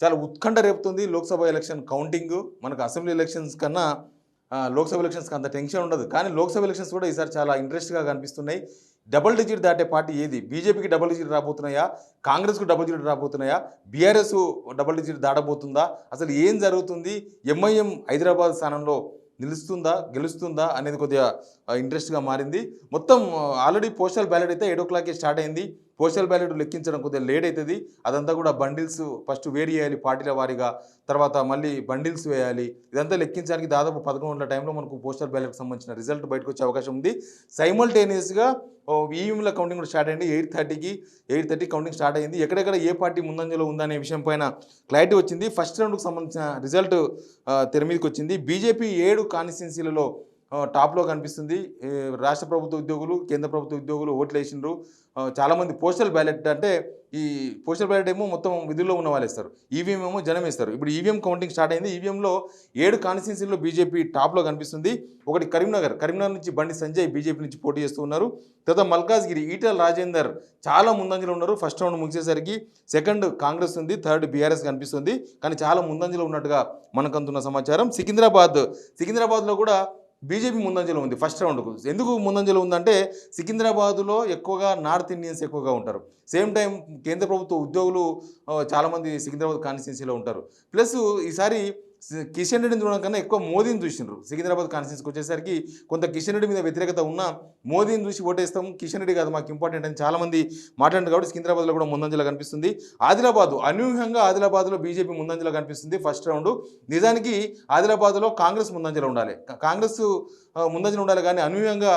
చాలా ఉత్కంఠ రేపుతుంది Lok Sabha election counting. మనకు అసెంబ్లీ ఎలక్షన్స్ కన్నా లోక్సభ ఎలక్షన్స్కి అంత టెన్షన్ ఉండదు. కానీ లోక్సభ ఎలక్షన్స్ కూడా ఈసారి చాలా ఇంట్రెస్ట్గా కనిపిస్తున్నాయి. డబుల్ డిజిట్ దాటే పార్టీ ఏది? బీజేపీకి డబుల్ డిజిట్ రాబోతున్నాయా? కాంగ్రెస్కు డబుల్ డిజిట్ రాబోతున్నాయా? బీఆర్ఎస్ డబుల్ డిజిట్ దాటబోతుందా? అసలు ఏం జరుగుతుంది? ఎంఐఎం హైదరాబాద్ స్థానంలో నిలుస్తుందా, గెలుస్తుందా అనేది కొద్దిగా ఇంట్రెస్ట్గా మారింది. మొత్తం ఆల్రెడీ పోస్టల్ బ్యాలెట్ అయితే 7 o'clockకే స్టార్ట్ అయింది. పోస్టల్ బ్యాలెట్ లెక్కించడం కొద్దిగా లేట్ అవుతుంది. అదంతా కూడా బండిల్స్ ఫస్ట్ వేరు చేయాలి పార్టీల వారీగా, తర్వాత మళ్ళీ బండిల్స్ వేయాలి. ఇదంతా లెక్కించడానికి దాదాపు 11 గంటల టైంలో మనకు పోస్టల్ బ్యాలెట్కి సంబంధించిన రిజల్ట్ బయటకు వచ్చే అవకాశం ఉంది. సైమల్టేనియస్గా ఈవీఎంల కౌంటింగ్ కూడా స్టార్ట్ అయింది. 8:30 కౌంటింగ్ స్టార్ట్ అయింది. ఎక్కడెక్కడ ఏ పార్టీ ముందంజలో ఉందనే విషయం పైన క్లారిటీ వచ్చింది. ఫస్ట్ రౌండ్కి సంబంధించిన రిజల్ట్ తెర మీదకి వచ్చింది. బీజేపీ 7 కాన్స్టిట్యున్సీలలో టాప్లో కనిపిస్తుంది. రాష్ట్ర ప్రభుత్వ ఉద్యోగులు, కేంద్ర ప్రభుత్వ ఉద్యోగులు ఓట్లు వేసిండ్రు. చాలామంది పోస్టల్ బ్యాలెట్ అంటే ఈ పోస్టల్ బ్యాలెట్ ఏమో మొత్తం విధుల్లో ఉన్న వాళ్ళు వేస్తారు, ఈవీఎం ఏమో జనం వేస్తారు. ఇప్పుడు ఈవీఎం కౌంటింగ్ స్టార్ట్ అయింది. ఈవీఎంలో 7 కాన్స్టిట్యున్సీల్లో బీజేపీ టాప్లో కనిపిస్తుంది. ఒకటి కరీంనగర్ నుంచి బండి సంజయ్ బీజేపీ నుంచి పోటీ చేస్తూ ఉన్నారు. తర్వాత మల్కాజ్గిరి ఈటెల రాజేందర్ చాలా ముందంజలో ఉన్నారు. ఫస్ట్ రౌండ్ ముగిసేసరికి సెకండ్ కాంగ్రెస్ ఉంది, థర్డ్ బీఆర్ఎస్ కనిపిస్తుంది. కానీ చాలా ముందంజలో ఉన్నట్టుగా మనకు అందుతున్న సమాచారం. సికింద్రాబాద్లో కూడా బీజేపీ ముందంజలో ఉంది ఫస్ట్ రౌండ్కు. ఎందుకు ముందంజలో ఉందంటే సికింద్రాబాద్లో ఎక్కువగా నార్త్ ఇండియన్స్ ఎక్కువగా ఉంటారు. సేమ్ టైం కేంద్ర ప్రభుత్వ ఉద్యోగులు చాలామంది సికింద్రాబాద్ కాన్స్టిట్యున్సీలో ఉంటారు. ప్లస్ ఈసారి కిషన్ రెడ్డిని చూడడం కన్నా ఎక్కువ మోదీని చూసిండ్రు. సికింద్రాబాద్ కాన్స్టిట్యున్సీకి వచ్చేసరికి కొంత కిషన్ రెడ్డి మీద వ్యతిరేకత ఉన్నా మోదీని చూసి ఓటేస్తాం, కిషన్ రెడ్డి కాదు మాకు ఇంపార్టెంట్ అని చాలామంది మాట్లాడారు. కాబట్టి సికింద్రాబాద్లో కూడా ముందంజలో కనిపిస్తుంది. అనూహ్యంగా ఆదిలాబాద్లో బీజేపీ ముందంజలో కనిపిస్తుంది ఫస్ట్ రౌండ్. నిజానికి ఆదిలాబాద్లో కాంగ్రెస్ ముందంజలో ఉండాలి, కాంగ్రెస్ ముందంజలో ఉండాలి. కానీ అనూహ్యంగా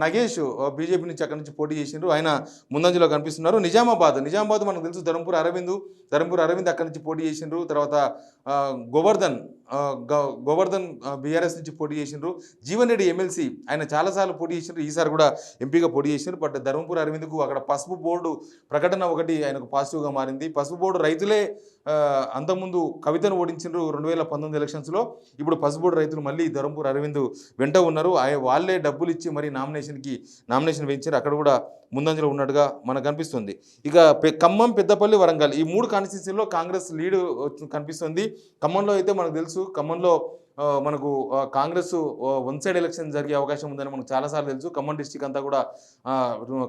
నగేష్ బీజేపీ నుంచి అక్కడి నుంచి పోటీ చేసిండ్రు, ఆయన ముందంజలో కనిపిస్తున్నారు. నిజామాబాద్ మనకు తెలుసు, ధర్మపురి అరవింద్ అక్కడి నుంచి పోటీ చేసిండ్రు. తర్వాత గోవర్ధన్ బీఆర్ఎస్ నుంచి పోటీ చేసిండ్రు. జీవన్ రెడ్డి ఎమ్మెల్సీ ఆయన చాలాసార్లు పోటీ చేసిండ్రు, ఈసారి కూడా ఎంపీగా పోటీ చేసిండ్రు. బట్ ధర్మపురి అరవింద్కు అక్కడ పసుపు బోర్డు ప్రకటన ఒకటి ఆయనకు పాజిటివ్గా మారింది. పసుపు బోర్డు రైతులే అంతకుముందు కవితను ఓడించిండ్రు 2019 ఎలక్షన్స్లో. ఇప్పుడు పసుపు బోర్డు రైతులు మళ్ళీ ధర్మపురి అరవింద్ వెంట ఉన్నారు. వాళ్ళే డబ్బులు ఇచ్చి మరి నామినేషన్ వేయించారు. అక్కడ కూడా ముందంజలో ఉన్నట్టుగా మనకు కనిపిస్తుంది. ఇక ఖమ్మం, పెద్దపల్లి, వరంగల్ ఈ 3 కాన్స్టిట్యున్సీల్లో కాంగ్రెస్ లీడ్ కనిపిస్తుంది. ఖమ్మంలో అయితే మనకు తెలుసు, ఖమ్మంలో మనకు కాంగ్రెస్ వన్ సైడ్ ఎలక్షన్ జరిగే అవకాశం ఉందని మనకు చాలాసార్లు తెలుసు. ఖమ్మం డిస్టిక్ అంతా కూడా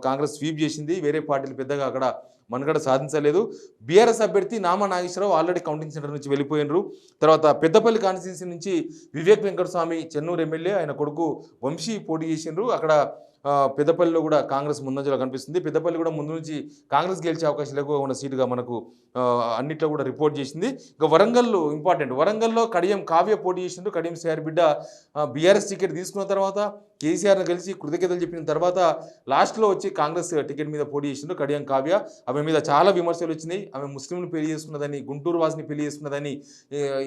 కాంగ్రెస్ స్వీప్ చేసింది. వేరే పార్టీలు పెద్దగా అక్కడ మనగడ సాధించలేదు. బీఆర్ఎస్ అభ్యర్థి Nama Nageswara Rao already counting center నుంచి వెళ్ళిపోయినరు. తర్వాత పెద్దపల్లి కాన్స్టిట్యున్సీ నుంచి వివేక్ వెంకటస్వామి చెన్నూరు ఎమ్మెల్యే ఆయన కొడుకు వంశీ పోటీ చేసిండ్రు. అక్కడ పెద్దపల్లిలో కూడా కాంగ్రెస్ ముందంజలో కనిపిస్తుంది. పెద్దపల్లి కూడా ముందు నుంచి కాంగ్రెస్ గెలిచే అవకాశాలు ఎక్కువ ఉన్న సీటుగా మనకు అన్నిట్లో కూడా రిపోర్ట్ చేసింది. ఇక ఇంపార్టెంట్ వరంగల్లో కడియం కావ్య పోటీ చేసిండ్రు. కడియం సిఆర్ బిడ్డ బీఆర్ఎస్ టికెట్ తీసుకున్న తర్వాత కేసీఆర్ను కలిసి కృతజ్ఞతలు చెప్పిన తర్వాత లాస్ట్లో వచ్చి కాంగ్రెస్ టికెట్ మీద పోటీ చేసిండ్రు కడియం కావ్య. ఆమె మీద చాలా విమర్శలు వచ్చినాయి. ఆమె ముస్లింలు పెళ్లి చేసుకున్నదని, గుంటూరు వాసిని పెళ్లి చేసుకున్నదని,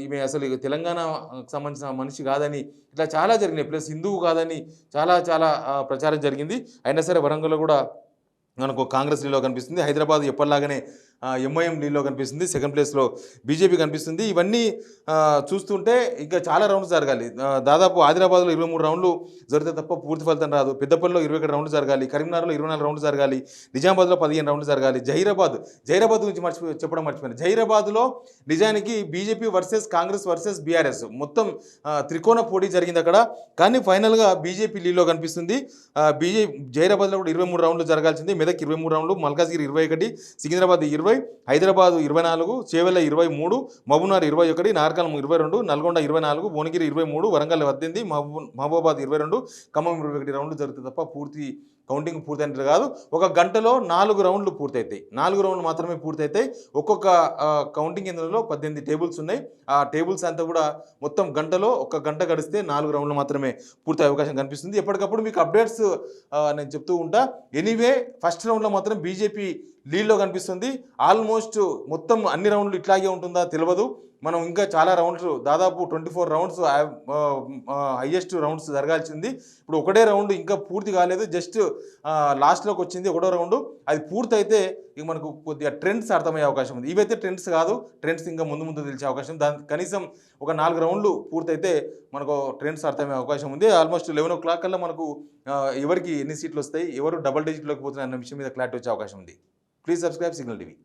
ఈమె అసలు తెలంగాణకు సంబంధించిన మనిషి కాదని, ఇట్లా చాలా జరిగినాయి. ప్లస్ హిందువు కాదని చాలా ప్రచారం జరిగింది. అయినా సరే వరంగల్లో కూడా మనకు కాంగ్రెస్ లీడ్లో కనిపిస్తుంది. హైదరాబాద్ ఎప్పటిలాగానే ఎంఐఎం లీడ్లో కనిపిస్తుంది. సెకండ్ ప్లేస్లో బీజేపీ కనిపిస్తుంది. ఇవన్నీ చూస్తుంటే ఇంకా చాలా రౌండ్స్ జరగాలి. దాదాపు ఆదిలాబాద్లో 23 రౌండ్లు జరిగితే తప్ప పూర్తి ఫలితం రాదు. పెద్దపల్లిలో 21 రౌండ్లు జరగాలి. కరీంనగర్లో 24 రౌండ్లు జరగాలి. నిజామాబాద్లో 15 రౌండ్లు జరగాలి. జహీరాబాద్ గురించి చెప్పడం మర్చిపోయాను. జహీరాబాద్లో నిజానికి BJP versus Congress versus BRS మొత్తం త్రికోణ పోటీ జరిగింది అక్కడ. కానీ ఫైనల్గా బీజేపీ లీడ్లో కనిపిస్తుంది. జహీరాబాద్లో కూడా 23 రౌండ్లు జరగాల్సింది. మెదక్ 23 రౌండ్లు, మల్కాజ్గిరి 21, సికింద్రాబాద్ 20, హైదరాబాద్ 24, చేవెళ్ళ 23, మహబూబ్నగర్ 21, నార్కల్ 22, నల్గొండ 24, భువనగిరి 23, వరంగల్ 18, మహబూబాబాద్ 22, ఖమ్మం 21 రౌండ్లు జరుగుతుంది తప్ప పూర్తి కౌంటింగ్ పూర్తయినట్టు కాదు. ఒక గంటలో 4 రౌండ్లు పూర్తవుతాయి. 4 రౌండ్లు మాత్రమే పూర్తవుతాయి. ఒక్కొక్క కౌంటింగ్ కేంద్రంలో 18 టేబుల్స్ ఉన్నాయి. ఆ టేబుల్స్ అంతా కూడా మొత్తం గంటలో 1 గంట గడిస్తే 4 రౌండ్లు మాత్రమే పూర్తయ్యే అవకాశం కనిపిస్తుంది. ఎప్పటికప్పుడు మీకు అప్డేట్స్ నేను చెప్తూ ఉంటా. ఎనీవే ఫస్ట్ రౌండ్లో మాత్రం బీజేపీ లీడ్లో కనిపిస్తుంది. ఆల్మోస్ట్ మొత్తం అన్ని రౌండ్లు ఇట్లాగే ఉంటుందా తెలియదు. మనం ఇంకా చాలా రౌండ్స్, దాదాపు 24 రౌండ్స్ హైయెస్ట్ రౌండ్స్ జరగాల్సింది. ఇప్పుడు ఒకటే రౌండ్ ఇంకా పూర్తి కాలేదు, జస్ట్ లాస్ట్లోకి వచ్చింది ఒకటో రౌండ్. అది పూర్తయితే ఇక మనకు కొద్దిగా ట్రెండ్స్ అర్థమయ్యే అవకాశం ఉంది. ఇవైతే ట్రెండ్స్ కాదు, ట్రెండ్స్ ఇంకా ముందు తెలిసే అవకాశం. కనీసం ఒక 4 రౌండ్లు పూర్తయితే మనకు ట్రెండ్స్ అర్థమయ్యే అవకాశం ఉంది. ఆల్మోస్ట్ 11 o'clock కల్లా మనకు ఎవరికి ఎన్ని సీట్లు వస్తాయి, ఎవరు డబుల్ డిజిట్లోకి పోతున్నాయి అన్న విషయం మీద క్లారిటీ వచ్చే అవకాశం ఉంది. Please subscribe signal TV.